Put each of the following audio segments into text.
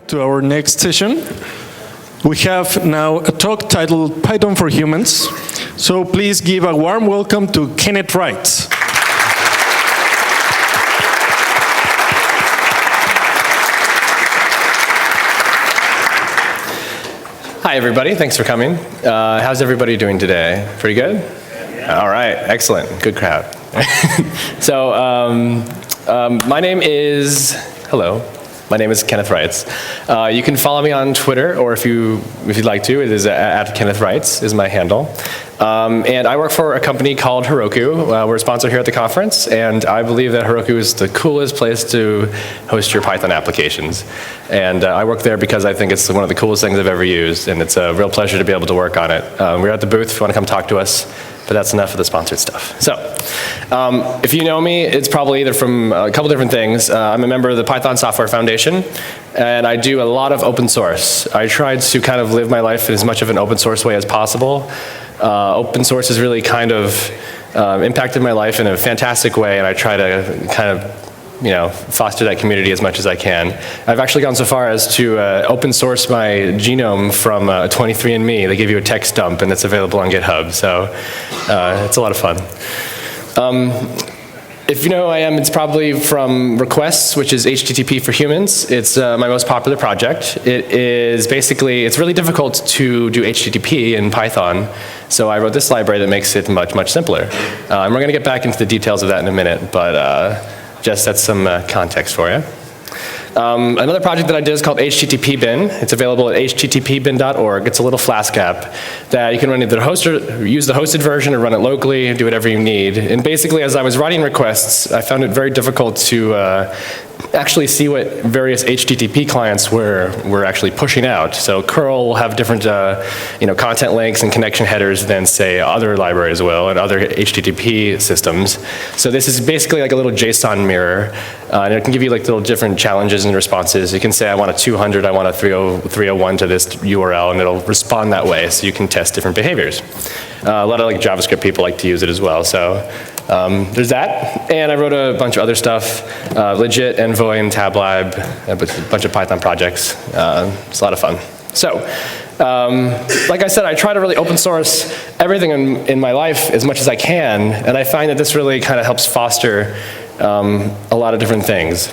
to our next session. We have now a talk titled Python for Humans. So please give a warm welcome to Kenneth Reitz. Hi, everybody. Thanks for coming. How's everybody doing today? Pretty good? All right. Excellent. Good crowd. So, my name is Kenneth Reitz. You can follow me on Twitter, or if you'd like to, it is at Kenneth Reitz is my handle. And I work for a company called Heroku. We're a sponsor here at the conference, and I believe that Heroku is the coolest place to host your Python applications. And I work there because I think it's one of the coolest things I've ever used, and it's a real pleasure to be able to work on it. We're at the booth if you want to come talk to us. But that's enough of the sponsored stuff. So, if you know me, it's probably either from a couple different things. I'm a member of the Python Software Foundation, and I do a lot of open source. I try to kind of live my life in as much of an open source way as possible. Open source has really kind of impacted my life in a fantastic way, and I try to kind of foster that community as much as I can. I've actually gone so far as to open source my genome from 23andMe. They give you a text dump, and it's available on GitHub, so it's a lot of fun. If you know who I am, it's probably from Requests, which is HTTP for Humans. It's my most popular project. It is basically, it's really difficult to do HTTP in Python, so I wrote this library that makes it much, much simpler. And we're going to get back into the details of that in a minute, but just that's some context for you. Another project that I did is called HTTP bin. It's available at httpbin.org. It's a little Flask app that you can run either use the hosted version or run it locally and do whatever you need. And basically, as I was writing requests, I found it very difficult to actually see what various HTTP clients were actually pushing out. So curl will have different content links and connection headers than, say, other libraries will and other HTTP systems. So this is basically like a little JSON mirror, and it can give you like little different challenges and responses. You can say, I want a 200, I want a 301 to this URL, and it'll respond that way, so you can test different behaviors. A lot of like JavaScript people like to use it as well. So there's that, and I wrote a bunch of other stuff, Legit, Envoy, and TabLab, a bunch of Python projects. It's a lot of fun. So, like I said, I try to really open source everything in my life as much as I can, and I find that this really kind of helps foster a lot of different things.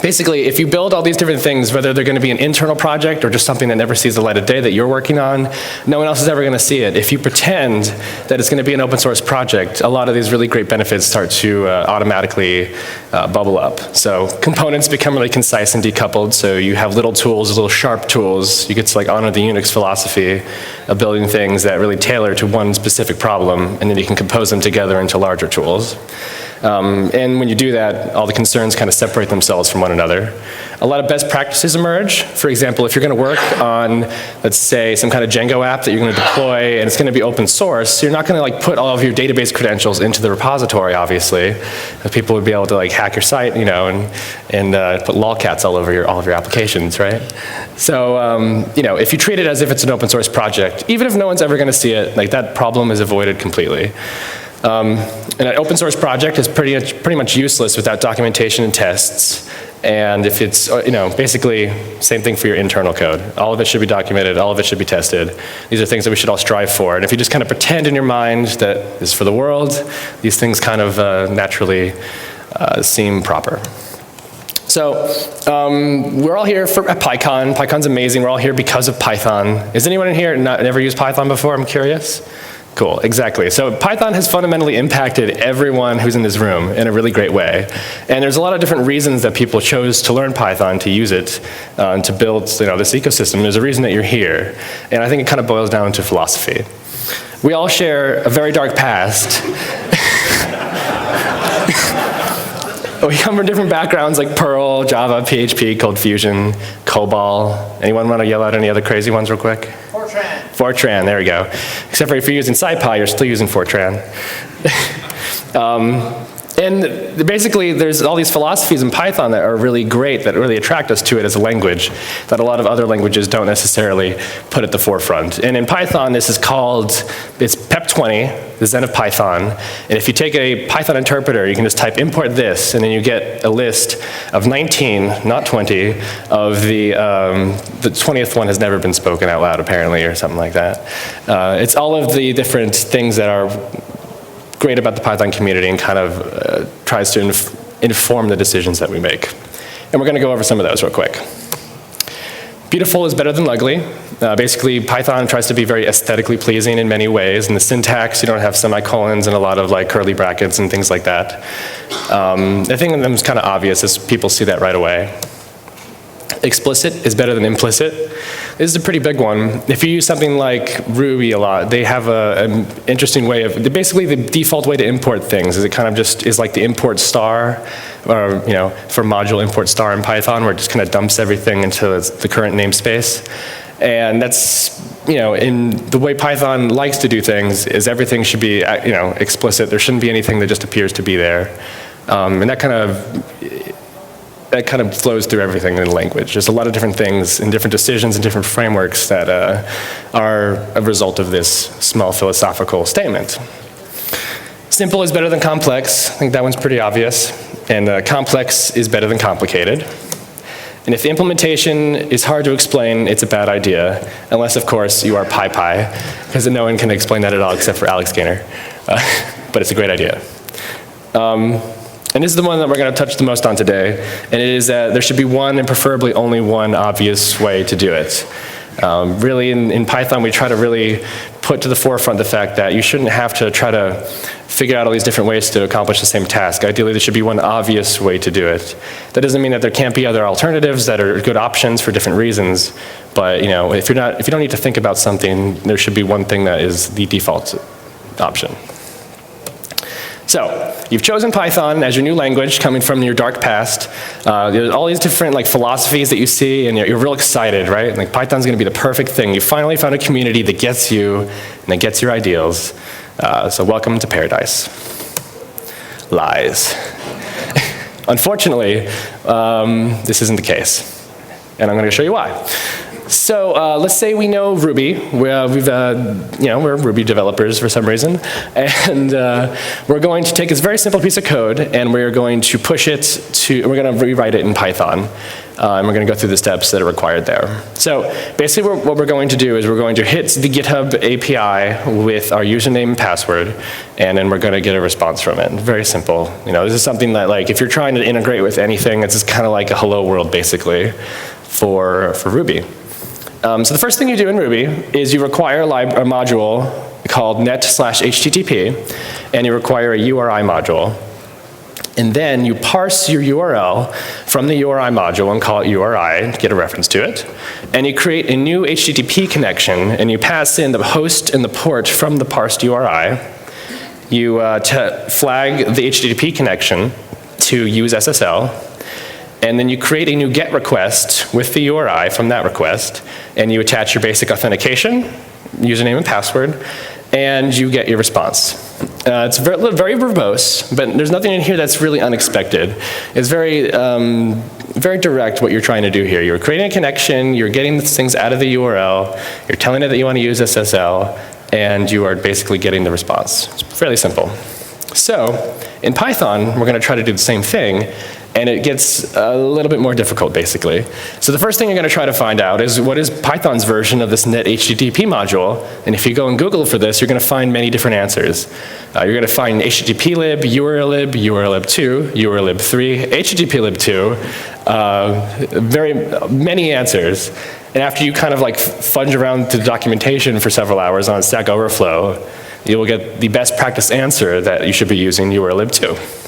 Basically, if you build all these different things, whether they're going to be an internal project or just something that never sees the light of day that you're working on, no one else is ever going to see it. If you pretend that it's going to be an open source project, a lot of these really great benefits start to automatically bubble up. So components become really concise and decoupled, so you have little tools, little sharp tools. You get to like honor the Unix philosophy of building things that really tailor to one specific problem, and then you can compose them together into larger tools. And when you do that, all the concerns kind of separate themselves from one another. A lot of best practices emerge. For example, if you're going to work on, let's say, some kind of Django app that you're going to deploy, and it's going to be open source, you're not going to like put all of your database credentials into the repository, obviously. People would be able to like hack your site, and put lolcats all of your applications, right? So, if you treat it as if it's an open source project, even if no one's ever going to see it, like that problem is avoided completely. And an open source project is pretty much useless without documentation and tests. And if it's, basically same thing for your internal code. All of it should be documented, all of it should be tested. These are things that we should all strive for. And if you just kind of pretend in your mind that this is for the world, these things kind of naturally seem proper. So, we're all here at PyCon. PyCon's amazing. We're all here because of Python. Is anyone in here never used Python before? I'm curious. Cool, exactly. So Python has fundamentally impacted everyone who's in this room in a really great way. And there's a lot of different reasons that people chose to learn Python, to use it, to build this ecosystem. There's a reason that you're here. And I think it kind of boils down to philosophy. We all share a very dark past. We come from different backgrounds like Perl, Java, PHP, Cold Fusion, COBOL. Anyone want to yell out any other crazy ones real quick? Fortran, there we go. Except for if you're using SciPy, you're still using Fortran. And basically, there's all these philosophies in Python that are really great, that really attract us to it as a language, that a lot of other languages don't necessarily put at the forefront. And in Python, this is called, it's PEP20, the Zen of Python. And if you take a Python interpreter, you can just type import this, and then you get a list of 19, not 20, of the 20th one has never been spoken out loud, apparently, or something like that. It's all of the different things that are great about the Python community and kind of tries to inform the decisions that we make. And we're going to go over some of those real quick. Beautiful is better than ugly. Basically, Python tries to be very aesthetically pleasing in many ways. In the syntax, you don't have semicolons and a lot of like curly brackets and things like that. I think them is kind of obvious as people see that right away. Explicit is better than implicit. This is a pretty big one. If you use something like Ruby a lot, they have an interesting way of, basically the default way to import things is it kind of just is like the import star, or for module import star in Python, where it just kind of dumps everything into the current namespace. And that's, in the way Python likes to do things, is everything should be, explicit. There shouldn't be anything that just appears to be there. And that kind of flows through everything in the language. There's a lot of different things and different decisions and different frameworks that are a result of this small philosophical statement. Simple is better than complex. I think that one's pretty obvious. And complex is better than complicated. And if the implementation is hard to explain, it's a bad idea, unless, of course, you are PyPy, because no one can explain that at all except for Alex Gaynor. But it's a great idea. And this is the one that we're going to touch the most on today, and it is that there should be one, and preferably only one, obvious way to do it. Really, in Python, we try to really put to the forefront the fact that you shouldn't have to try to figure out all these different ways to accomplish the same task. Ideally, there should be one obvious way to do it. That doesn't mean that there can't be other alternatives that are good options for different reasons, but if you don't need to think about something, there should be one thing that is the default option. So, you've chosen Python as your new language coming from your dark past. There's all these different philosophies that you see, and you're real excited, right? Like Python's going to be the perfect thing. You finally found a community that gets you and that gets your ideals. So welcome to paradise. Lies. Unfortunately, this isn't the case, and I'm going to show you why. So let's say we know Ruby. We're Ruby developers for some reason, and we're going to take this very simple piece of code, and we're going to push it to. We're going to rewrite it in Python, and we're going to go through the steps that are required there. So basically, what we're going to do is we're going to hit the GitHub API with our username and password, and then we're going to get a response from it. Very simple. This is something that if you're trying to integrate with anything, it's just kind of like a hello world basically for Ruby. So the first thing you do in Ruby is you require a module called net/http, and you require a URI module. And then you parse your URL from the URI module and call it URI, get a reference to it. And you create a new HTTP connection, and you pass in the host and the port from the parsed URI. You flag the HTTP connection to use SSL. And then you create a new GET request with the URI from that request, and you attach your basic authentication, username and password, and you get your response. It's very verbose, but there's nothing in here that's really unexpected. It's very direct what you're trying to do here. You're creating a connection, you're getting these things out of the URL, you're telling it that you want to use SSL, and you are basically getting the response. It's fairly simple. So, in Python, we're going to try to do the same thing, and it gets a little bit more difficult, basically. So the first thing you're going to try to find out is what is Python's version of this net HTTP module, and if you go and Google for this, you're going to find many different answers. You're going to find HTTPlib, URLib, URLib2, URLib3, HTTPlib2, very many answers. And after you kind of fudge around to the documentation for several hours on Stack Overflow, you will get the best practice answer that you should be using URLib2.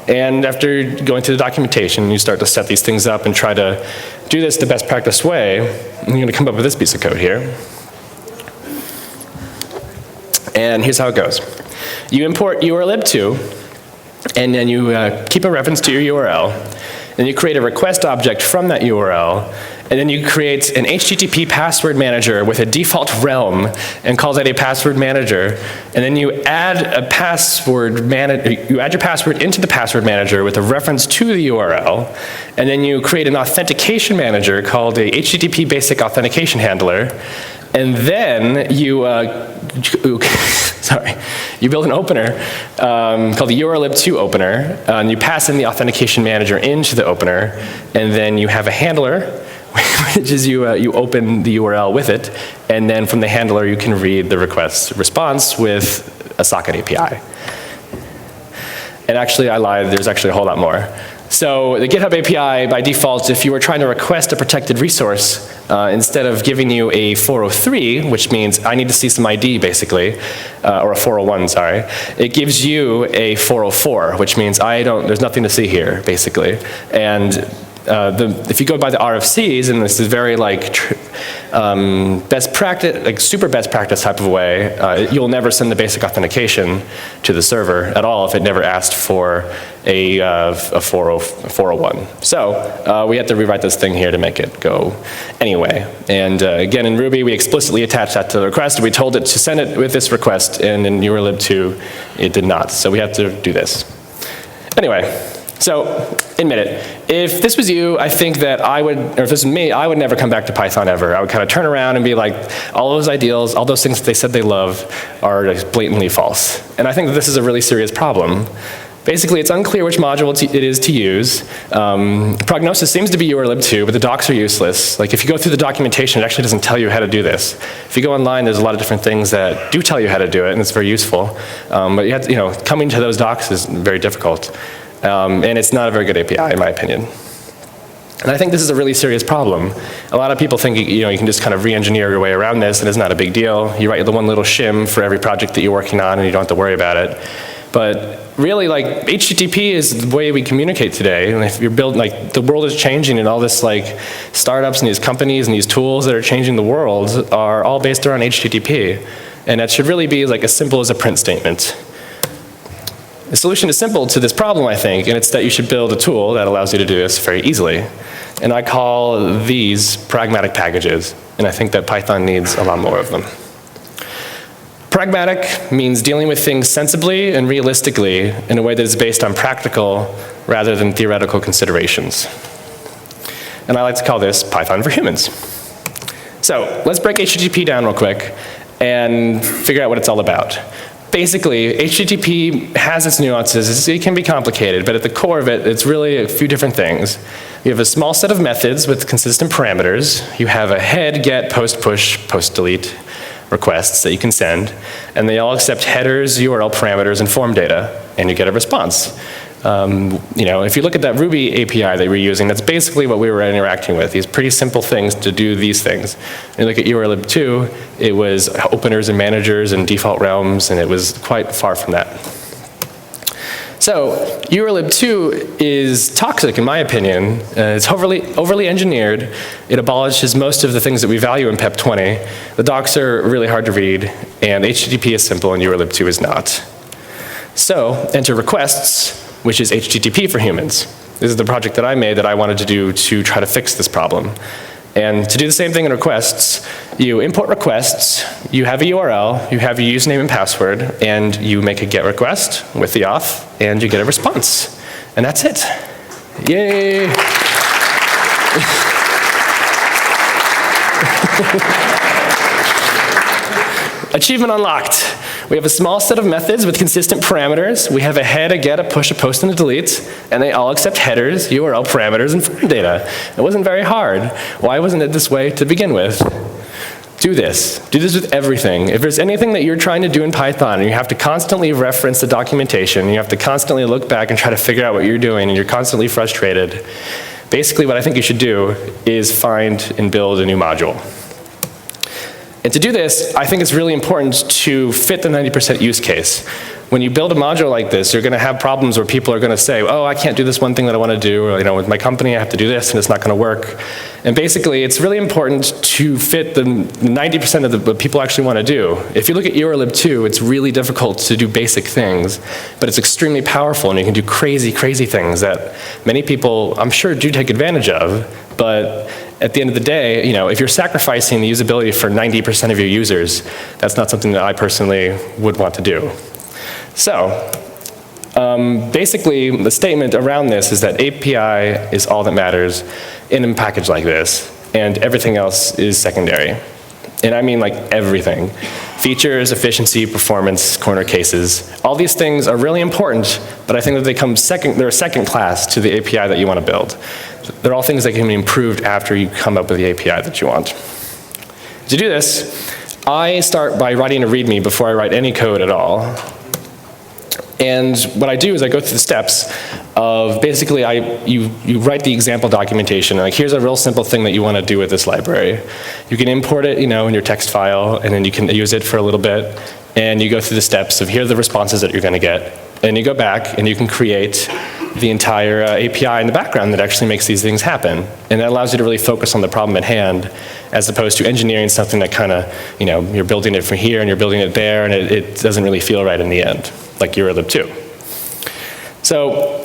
And after going through the documentation, you start to set these things up and try to do this the best practice way, and you're going to come up with this piece of code here. And here's how it goes. You import URLib2, and then you keep a reference to your URL. Then you create a request object from that URL, And then you create an HTTP password manager with a default realm and call that a password manager. And then you add a you add your password into the password manager with a reference to the URL. And then you create an authentication manager called a HTTP basic authentication handler. And then you, you build an opener called the urllib2 opener, and you pass in the authentication manager into the opener, and then you have a handler, which is you open the URL with it, and then from the handler you can read the request response with a socket API. And actually, I lied, there's actually a whole lot more. So the GitHub API, by default, if you were trying to request a protected resource, instead of giving you a 403, which means I need to see some ID, basically, or a 401, sorry, it gives you a 404, which means there's nothing to see here, basically. And if you go by the RFCs, and this is very best practice, super best practice type of way, you'll never send the basic authentication to the server at all if it never asked for a 401. So we had to rewrite this thing here to make it go anyway. And again, in Ruby, we explicitly attached that to the request. We told it to send it with this request, and in urllib2, it did not. So we had to do this. Anyway. So, admit it. If this was you, I think that or if this was me, I would never come back to Python ever. I would kind of turn around and be like, all those ideals, all those things that they said they love are just blatantly false. And I think that this is a really serious problem. Basically, it's unclear which module it is to use. Prognosis seems to be urllib2, but the docs are useless. Like, if you go through the documentation, it actually doesn't tell you how to do this. If you go online, there's a lot of different things that do tell you how to do it, and it's very useful. But you have to, coming to those docs is very difficult. And it's not a very good API, in my opinion. And I think this is a really serious problem. A lot of people think you can just kind of re-engineer your way around this, and it's not a big deal. You write the one little shim for every project that you're working on, and you don't have to worry about it. But really, HTTP is the way we communicate today. And if you're building, the world is changing, and all this startups and these companies and these tools that are changing the world are all based around HTTP. And that should really be as simple as a print statement. The solution is simple to this problem, I think, and it's that you should build a tool that allows you to do this very easily. And I call these pragmatic packages, and I think that Python needs a lot more of them. Pragmatic means dealing with things sensibly and realistically in a way that is based on practical rather than theoretical considerations. And I like to call this Python for humans. So let's break HTTP down real quick and figure out what it's all about. Basically, HTTP has its nuances. It can be complicated, but at the core of it, it's really a few different things. You have a small set of methods with consistent parameters. You have a head, get, post, push, post, delete requests that you can send, and they all accept headers, URL parameters, and form data, and you get a response. If you look at that Ruby API that we're using, that's basically what we were interacting with, these pretty simple things to do these things. And you look at urllib2, it was openers and managers and default realms, and it was quite far from that. So urllib2 is toxic, in my opinion. It's overly engineered. It abolishes most of the things that we value in PEP 20. The docs are really hard to read, and HTTP is simple, and urllib2 is not. So enter requests, which is HTTP for humans. This is the project that I made that I wanted to do to try to fix this problem. And to do the same thing in requests, you import requests, you have a URL, you have your username and password, and you make a GET request with the auth, and you get a response. And that's it. Yay! Achievement unlocked. We have a small set of methods with consistent parameters. We have a head, a get, a push, a post, and a delete, and they all accept headers, URL parameters, and form data. It wasn't very hard. Why wasn't it this way to begin with? Do this. Do this with everything. If there's anything that you're trying to do in Python, and you have to constantly reference the documentation, you have to constantly look back and try to figure out what you're doing, and you're constantly frustrated, basically what I think you should do is find and build a new module. And to do this, I think it's really important to fit the 90% use case. When you build a module like this, you're going to have problems where people are going to say, oh, I can't do this one thing that I want to do, or with my company I have to do this and it's not going to work. And basically, it's really important to fit the 90% of what people actually want to do. If you look at urllib2, it's really difficult to do basic things, but it's extremely powerful, and you can do crazy, crazy things that many people, I'm sure, do take advantage of, but at the end of the day, if you're sacrificing the usability for 90% of your users, that's not something that I personally would want to do. So, basically, the statement around this is that API is all that matters in a package like this, and everything else is secondary. And I mean like everything. Features, efficiency, performance, corner cases, all these things are really important, but I think that they're second class to the API that you want to build. They're all things that can be improved after you come up with the API that you want. To do this, I start by writing a README before I write any code at all. And what I do is I go through the steps of basically you write the example documentation. Like, here's a real simple thing that you want to do with this library. You can import it, in your text file, and then you can use it for a little bit. And you go through the steps of here are the responses that you're going to get. And you go back and you can create the entire API in the background that actually makes these things happen. And that allows you to really focus on the problem at hand, as opposed to engineering something that kind of, you're building it from here and you're building it there, and it doesn't really feel right in the end, like URlib 2. So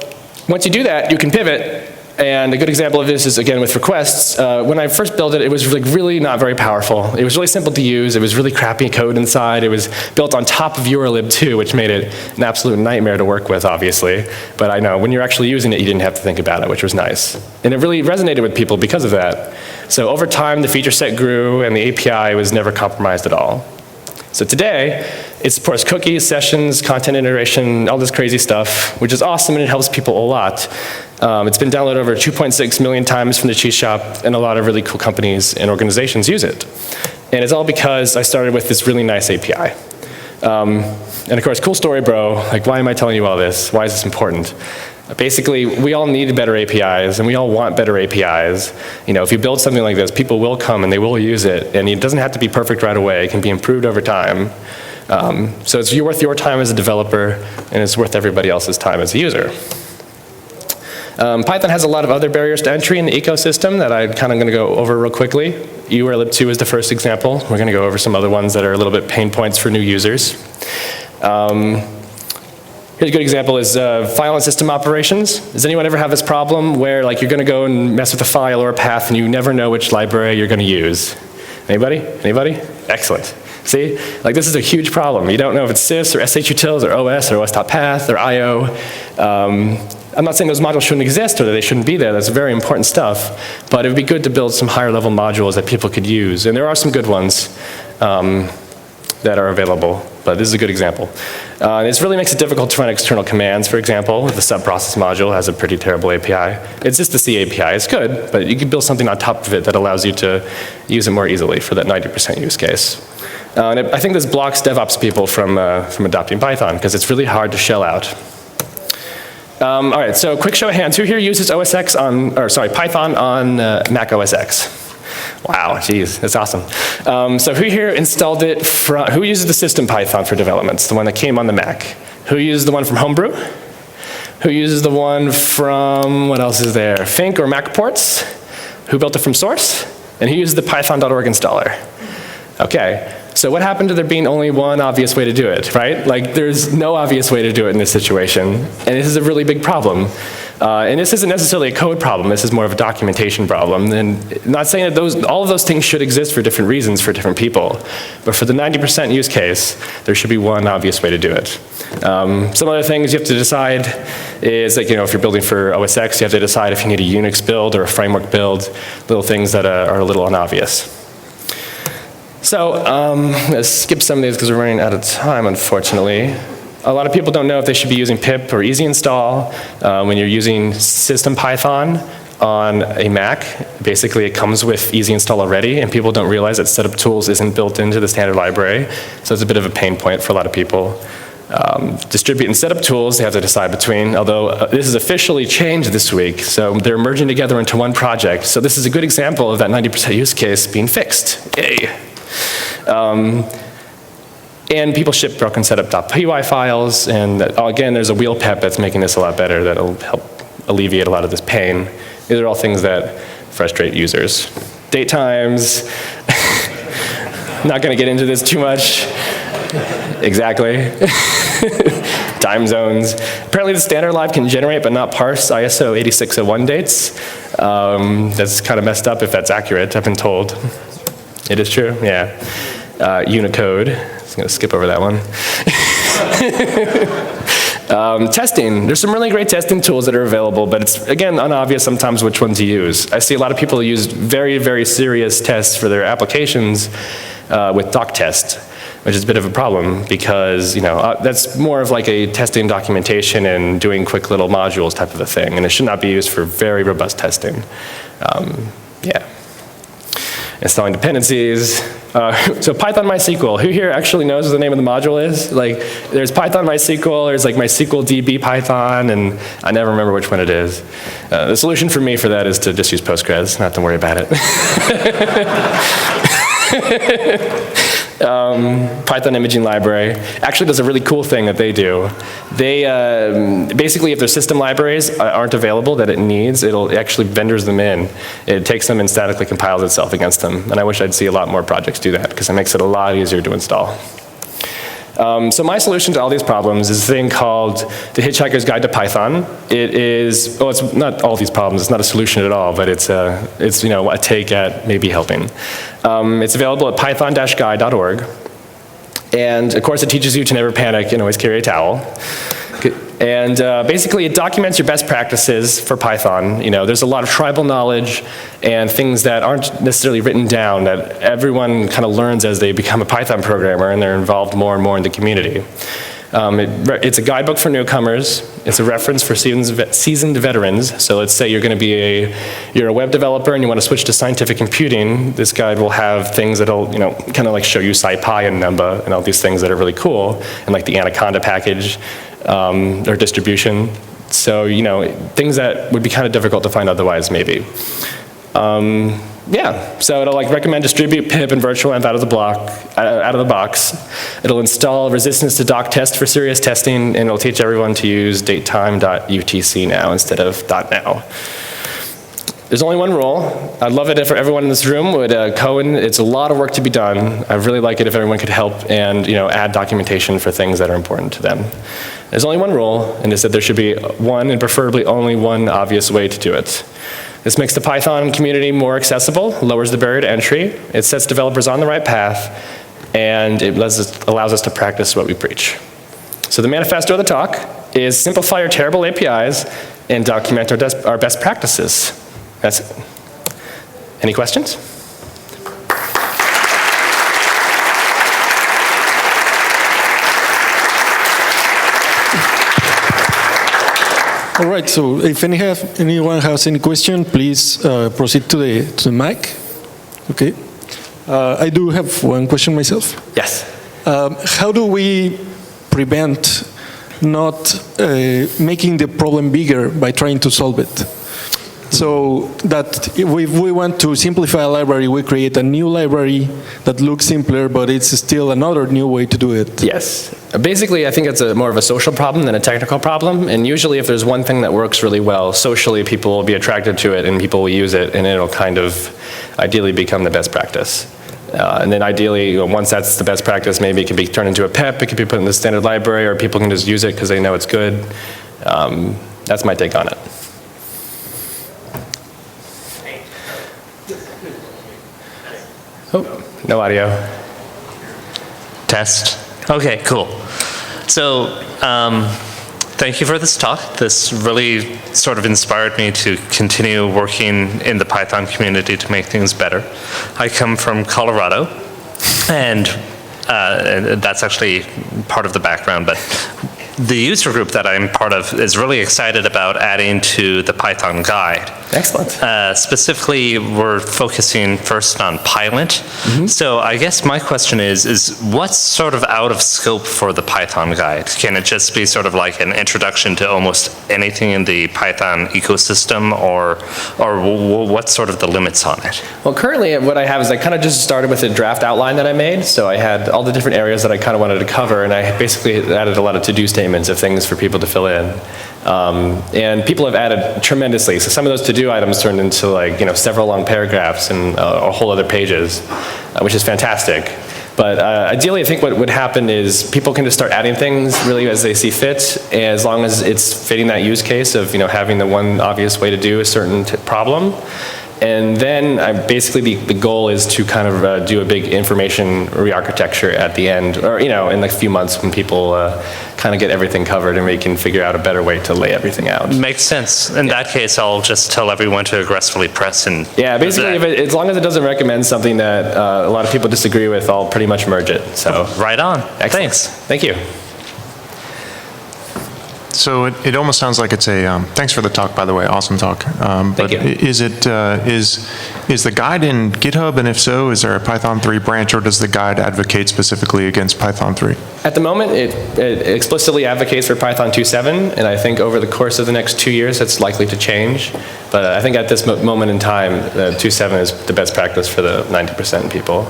once you do that, you can pivot. And a good example of this is, again, with requests. When I first built it, it was really not very powerful. It was really simple to use. It was really crappy code inside. It was built on top of URlib 2, which made it an absolute nightmare to work with, obviously. But I know, when you're actually using it, you didn't have to think about it, which was nice. And it really resonated with people because of that. So over time, the feature set grew, and the API was never compromised at all. So today, it supports cookies, sessions, content integration, all this crazy stuff, which is awesome, and it helps people a lot. It's been downloaded over 2.6 million times from the cheese shop, and a lot of really cool companies and organizations use it. And it's all because I started with this really nice API. And of course, cool story, bro. Like, why am I telling you all this? Why is this important? Basically, we all need better APIs, and we all want better APIs. If you build something like this, people will come and they will use it, and it doesn't have to be perfect right away. It can be improved over time. So it's worth your time as a developer, and it's worth everybody else's time as a user. Python has a lot of other barriers to entry in the ecosystem that I'm kind of going to go over real quickly. URlib 2 is the first example. We're going to go over some other ones that are a little bit pain points for new users. Here's a good example is file and system operations. Does anyone ever have this problem where you're going to go and mess with a file or a path and you never know which library you're going to use? Anybody? Anybody? Excellent. See? This is a huge problem. You don't know if it's sys or shutils or os or os.path or io. I'm not saying those modules shouldn't exist or that they shouldn't be there. That's very important stuff. But it would be good to build some higher level modules that people could use. And there are some good ones that are available. But this is a good example. This really makes it difficult to run external commands, for example. The subprocess module has a pretty terrible API. It's just the C API. It's good, but you can build something on top of it that allows you to use it more easily for that 90% use case. And I think this blocks DevOps people from adopting Python, because it's really hard to shell out. All right, so quick show of hands. Who here uses Python on Mac OS X? Wow, geez, that's awesome. So who here installed it who uses the system Python for development? It's the one that came on the Mac. Who uses the one from Homebrew? Who uses the one from, what else is there? Fink or MacPorts? Who built it from source? And who uses the python.org installer? Okay, so what happened to there being only one obvious way to do it, right? There's no obvious way to do it in this situation, and this is a really big problem. And this isn't necessarily a code problem, this is more of a documentation problem. And not saying that all of those things should exist for different reasons for different people, but for the 90% use case, there should be one obvious way to do it. Some other things you have to decide is if you're building for OS X, you have to decide if you need a Unix build or a framework build, little things that are a little unobvious. So, let's skip some of these because we're running out of time, unfortunately. A lot of people don't know if they should be using pip or easy install when you're using system Python on a Mac. Basically, it comes with easy install already, and people don't realize that setup tools isn't built into the standard library. So it's a bit of a pain point for a lot of people. Distribute and setup tools they have to decide between, although this is officially changed this week, so they're merging together into one project. So this is a good example of that 90% use case being fixed. Yay. And people ship broken setup.py files, and again, there's a wheel pep that's making this a lot better that'll help alleviate a lot of this pain. These are all things that frustrate users. Date times, not gonna get into this too much. Exactly. Time zones. Apparently the standard lib can generate but not parse ISO 8601 dates. That's kind of messed up if that's accurate, I've been told. It is true, yeah. Unicode, just gonna skip over that one. Testing, there's some really great testing tools that are available, but it's, again, unobvious sometimes which one to use. I see a lot of people use very, very serious tests for their applications with doc test, which is a bit of a problem because, that's more of like a testing documentation and doing quick little modules type of a thing, and it should not be used for very robust testing. Yeah. Installing dependencies. So Python MySQL, who here actually knows what the name of the module is? Like, there's Python MySQL, there's like MySQL DB Python, and I never remember which one it is. The solution for me for that is to just use Postgres, not to worry about it. Python imaging library actually does a really cool thing that they do. They, basically if their system libraries aren't available that it needs, it actually vendors them in. It takes them and statically compiles itself against them. And I wish I'd see a lot more projects do that because it makes it a lot easier to install. So my solution to all these problems is a thing called the Hitchhiker's Guide to Python. It is, well, it's not all these problems, it's not a solution at all, but it's a take at maybe helping. It's available at python-guide.org. And of course it teaches you to never panic and always carry a towel. And basically it documents your best practices for Python. There's a lot of tribal knowledge and things that aren't necessarily written down that everyone kind of learns as they become a Python programmer and they're involved more and more in the community. It's a guidebook for newcomers. It's a reference for seasoned veterans. So let's say you're going to be you're a web developer and you want to switch to scientific computing. This guide will have things that'll kind of like show you SciPy and Numba and all these things that are really cool, and like the Anaconda package or distribution. So things that would be kind of difficult to find otherwise maybe. Yeah, so it'll like recommend distribute pip and virtualenv out of the box. It'll install resistance to doc test for serious testing, and it'll teach everyone to use datetime.utc now instead of .now. There's only one rule. I'd love it if everyone in this room would it's a lot of work to be done. I'd really like it if everyone could help and add documentation for things that are important to them. There's only one rule, and it's that there should be one and preferably only one obvious way to do it. This makes the Python community more accessible, lowers the barrier to entry, it sets developers on the right path, and it allows us to practice what we preach. So the manifesto of the talk is simplify your terrible APIs and document our best practices. That's it. Any questions? All right, so if anyone has any question, please proceed to the mic. Okay. I do have one question myself. Yes. How do we prevent not making the problem bigger by trying to solve it? So that if we want to simplify a library, we create a new library that looks simpler, but it's still another new way to do it. Yes. Basically, I think it's more of a social problem than a technical problem. And usually if there's one thing that works really well, socially people will be attracted to it and people will use it, and it'll kind of ideally become the best practice. And then ideally, once that's the best practice, maybe it can be turned into a PEP, it can be put in the standard library, or people can just use it because they know it's good. That's my take on it. Oh, no audio. Test. Okay, cool. So, thank you for this talk. This really sort of inspired me to continue working in the Python community to make things better. I come from Colorado, and that's actually part of the background, but the user group that I'm part of is really excited about adding to the Python guide. Excellent. Specifically, we're focusing first on Pylint. So I guess my question is what's sort of out of scope for the Python guide? Can it just be sort of like an introduction to almost anything in the Python ecosystem, or what's sort of the limits on it? Well, currently what I have is I kind of just started with a draft outline that I made. So I had all the different areas that I kind of wanted to cover, and I basically added a lot of to-do statements of things for people to fill in. And people have added tremendously. So some of those to-do items turned into several long paragraphs and a whole other pages, which is fantastic. But ideally, I think what would happen is people can just start adding things really as they see fit, as long as it's fitting that use case of having the one obvious way to do a certain problem. And then basically the goal is to kind of do a big information re-architecture at the end, or in like a few months when people kind of get everything covered and we can figure out a better way to lay everything out. Makes sense. In that case, I'll just tell everyone to aggressively press and... Yeah, basically, as long as it doesn't recommend something that a lot of people disagree with, I'll pretty much merge it. So right on. Excellent. Thanks. Thank you. So it almost sounds like it's a, thanks for the talk, by the way, awesome talk. Thank you. Is the guide in GitHub, and if so, is there a Python 3 branch, or does the guide advocate specifically against Python 3? At the moment, it explicitly advocates for Python 2.7, and I think over the course of the next 2 years, it's likely to change. But I think at this moment in time, 2.7 is the best practice for the 90% people.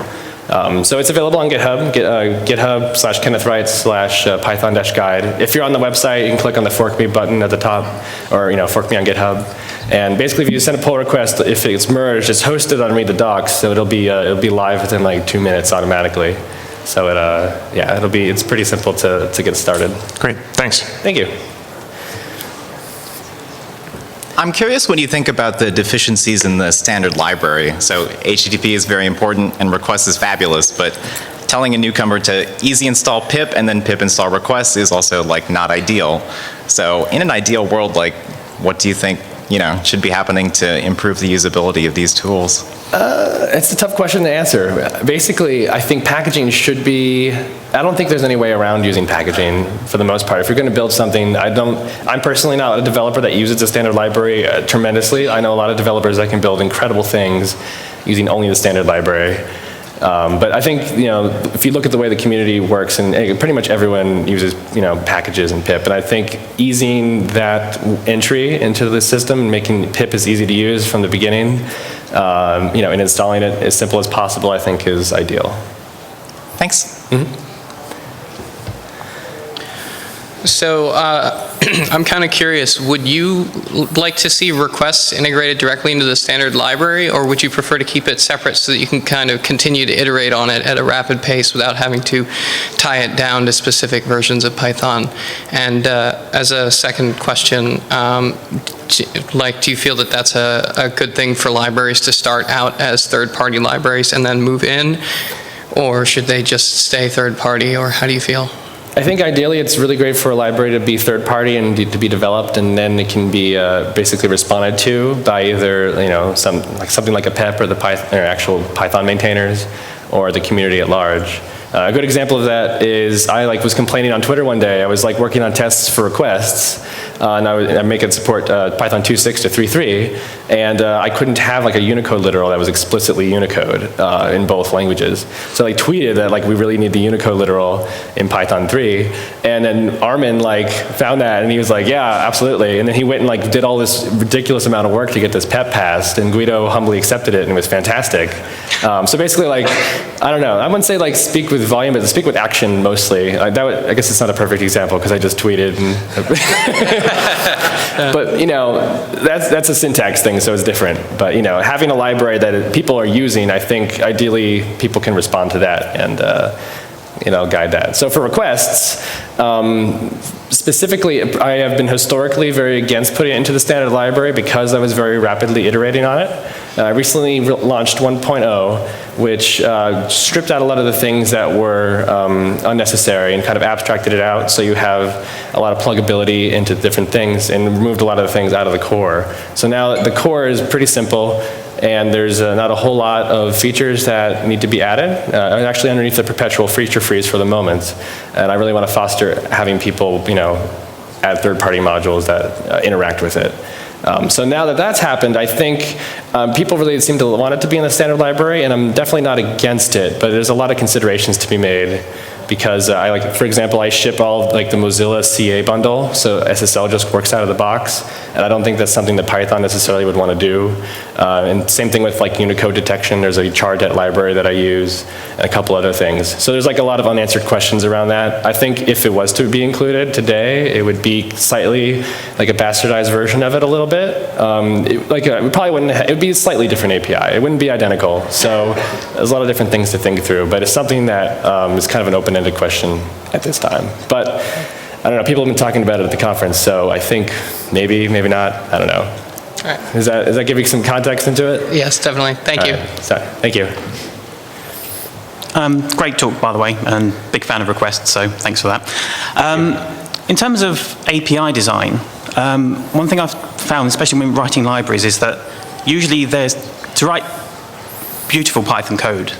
So it's available on GitHub, GitHub/Kenneth Reitz/Python-guide. If you're on the website, you can click on the Fork Me button at the top, or Fork Me on GitHub. And basically, if you send a pull request, if it's merged, it's hosted on Read the Docs, so it'll be live within like 2 minutes automatically. So it's pretty simple to get started. Great, thanks. Thank you. I'm curious when you think about the deficiencies in the standard library. So HTTP is very important and request is fabulous, but telling a newcomer to easy install pip and then pip install request is also like not ideal. So in an ideal world, like what do you think should be happening to improve the usability of these tools? It's a tough question to answer. Basically, I think packaging should be, I don't think there's any way around using packaging for the most part. If you're going to build something, I'm personally not a developer that uses the standard library tremendously. I know a lot of developers that can build incredible things using only the standard library. But I think, if you look at the way the community works, and pretty much everyone uses, packages and pip, and I think easing that entry into the system and making pip as easy to use from the beginning, and installing it as simple as possible, I think is ideal. Thanks. Mm-hmm. So I'm kind of curious, would you like to see requests integrated directly into the standard library, or would you prefer to keep it separate so that you can kind of continue to iterate on it at a rapid pace without having to tie it down to specific versions of Python? And as a second question, do you feel that that's a good thing for libraries to start out as third-party libraries and then move in, or should they just stay third-party, or how do you feel? I think ideally it's really great for a library to be third party and to be developed, and then it can be basically responded to by either something like a PEP or the actual Python maintainers or the community at large. A good example of that is I was complaining on Twitter one day. I was working on tests for requests, and I make it support Python 2.6 to 3.3, and I couldn't have a Unicode literal that was explicitly Unicode in both languages. So I tweeted that we really need the Unicode literal in Python 3, and then Armin found that, and he was like, yeah, absolutely, and then he went and did all this ridiculous amount of work to get this PEP passed, and Guido humbly accepted it, and it was fantastic. So basically, I don't know, I wouldn't say speak with volume, but speak with action mostly. I guess it's not a perfect example because I just tweeted. But that's a syntax thing, so it's different. But having a library that people are using, I think ideally people can respond to that and guide that. So for requests, specifically, I have been historically very against putting it into the standard library because I was very rapidly iterating on it. I recently launched 1.0, which stripped out a lot of the things that were unnecessary and kind of abstracted it out, so you have a lot of pluggability into different things, and removed a lot of the things out of the core. So now the core is pretty simple, and there's not a whole lot of features that need to be added. I'm actually underneath the perpetual feature freeze for the moment, and I really want to foster having people, add third-party modules that interact with it. So now that that's happened, I think people really seem to want it to be in the standard library, and I'm definitely not against it, but there's a lot of considerations to be made. because I like, for example, I ship all like the Mozilla CA bundle, so SSL just works out of the box, and I don't think that's something that Python necessarily would want to do. And same thing with like Unicode detection. There's a charget library that I use, and a couple other things. So there's like a lot of unanswered questions around that. I think if it was to be included today, it would be slightly like a bastardized version of it a little bit. We probably wouldn't. It would be a slightly different API. It wouldn't be identical. So there's a lot of different things to think through. But it's something that is kind of an open-ended question at this time. But I don't know. People have been talking about it at the conference, so I think maybe, maybe not. I don't know. All right. Does that give you some context into it? Yes, definitely. Thank you. So, thank you. Great talk, by the way, and big fan of requests, so thanks for that. In terms of API design, one thing I've found, especially when writing libraries, is that usually to write beautiful Python code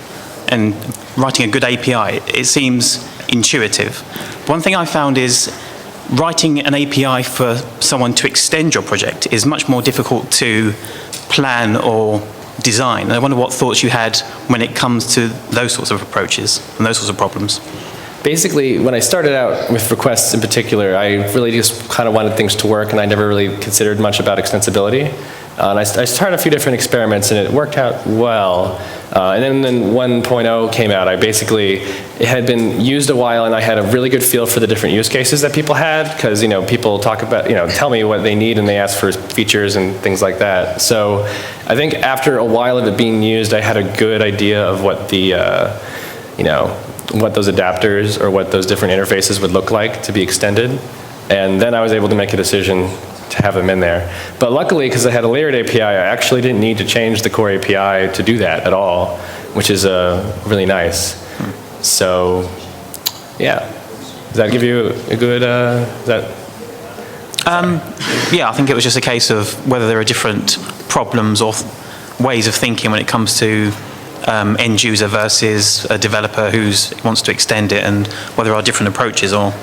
and writing a good API, it seems intuitive. One thing I found is writing an API for someone to extend your project is much more difficult to plan or design. And I wonder what thoughts you had when it comes to those sorts of approaches and those sorts of problems. Basically, when I started out with requests in particular, I really just kind of wanted things to work, and I never really considered much about extensibility. And I started a few different experiments, and it worked out well. And then 1.0 came out. It had been used a while, and I had a really good feel for the different use cases that people had, because people talk about, tell me what they need, and they ask for features and things like that. So I think after a while of it being used, I had a good idea of what the, what those adapters or what those different interfaces would look like to be extended. And then I was able to make a decision to have them in there. But luckily, because I had a layered API, I actually didn't need to change the core API to do that at all, which is really nice. So, yeah. Does that give you a good, Yeah, I think it was just a case of whether there are different problems or ways of thinking when it comes to end user versus a developer who wants to extend it, and whether there are different approaches or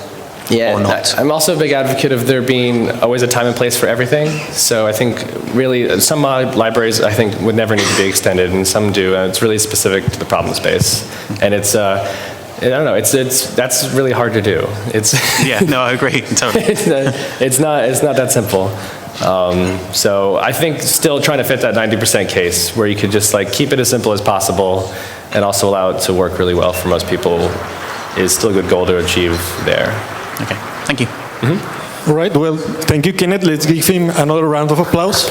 not. I'm also a big advocate of there being always a time and place for everything. So I think really some libraries I think would never need to be extended, and some do, and it's really specific to the problem space. And it's I don't know. That's really hard to do. Yeah. No, I agree totally. It's not that simple. So I think still trying to fit that 90% case where you could just like keep it as simple as possible and also allow it to work really well for most people is still a good goal to achieve there. Okay, thank you. All right, well, thank you, Kenneth. Let's give him another round of applause.